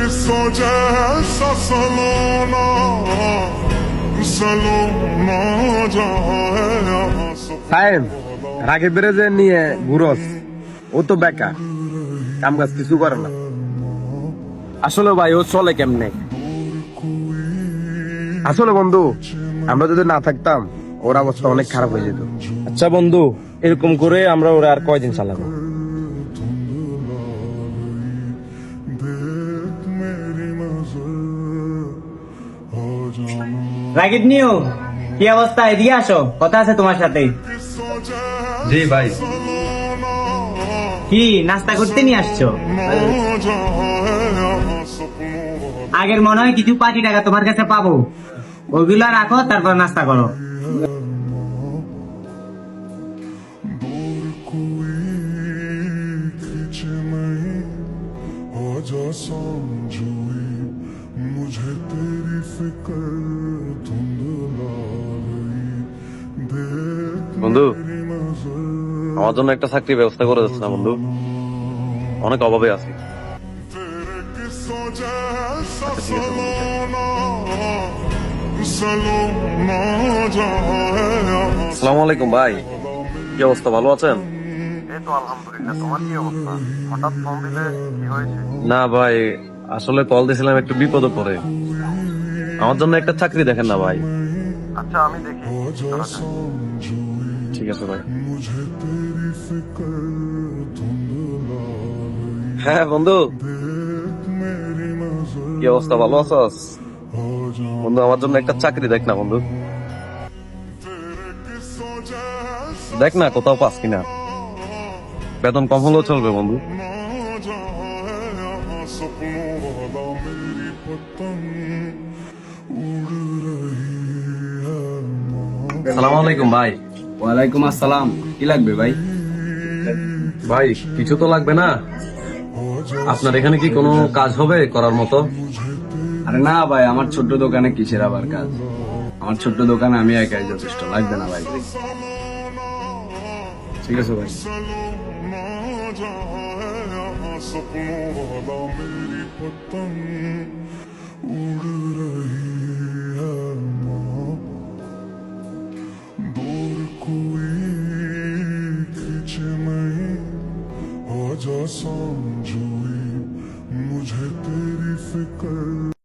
किस्सों जैसा सलोना सलोना जहाँ है यहाँ সাহেব রাকিবের যে নিয়ে ঘুরস ও তো বেকার, কাম কাজ কিছু করে না। আসলে ভাই ও চলে কেমনে? আসলে বন্ধু, আমরা যদি না থাকতাম ওর অবস্থা অনেক খারাপ হয়ে যেত। আচ্ছা বন্ধু, এরকম করে আমরা ওরা আর কয়দিন চালাবো? রাকিব নিও, কি অবস্থা? এদিকে আসো, কথা আছে তোমার সাথে। জি ভাই। কি নাস্তা করতে নিয়ে আসছো? আগের মনে হয় কিছু পাঁচি টাকা তোমার কাছে পাবো, ওইগুলা রাখো, তারপর নাস্তা করো। आजा समझोई मुझे तेरी फिक्र धुंधला गई देख বন্ধু, मेरी नजर আমার জন্য একটা চাকরির ব্যবস্থা করে দিচ্ছে না বন্ধু, অনেক অভাবে আছি। तेरे किस्सों जैसा सलोना सलोना जहाँ है यहाँ আসসালামু আলাইকুম ভাই, কি অবস্থা, ভালো আছেন? না ভাই, আসলে কল দিয়েছিলাম একটু বিপদে পড়ে, আমার জন্য একটা চাকরি দেখেন না ভাই। आजा समझोई ঠিক আছে ভাই। मुझे तेरी फिक्र धुंधला गई হ্যাঁ বন্ধু, देख मेरी नजर কি অবস্থা, ভালো আছস? आजा বন্ধু আমার জন্য একটা চাকরি দেখ না বন্ধু, तेरे किस्सों जैसा দেখ না কোথাও পাস কিনা, বেতন কম হলেও চলবে বন্ধু। जहाँ है यहाँ सपनों वाला मेरी पतंग उड़ रही है সালাম আলাইকুম ভাই। ওয়ালাইকুম আসসালাম। কি লাগবে ভাই? ভাই কিছু তো লাগবে না, আপনার এখানে কি কোনো কাজ হবে করার মতো? আরে না ভাই, আমার ছোট্ট দোকানে কিসের আবার কাজ? আমার ছোট্ট দোকানে আমি একাই যথেষ্ট, লাগবে না ভাই। ঠিক আছে ভাই। सलोना जहाँ है यहाँ सपनों वाला मेरी पतंग उड़ रही है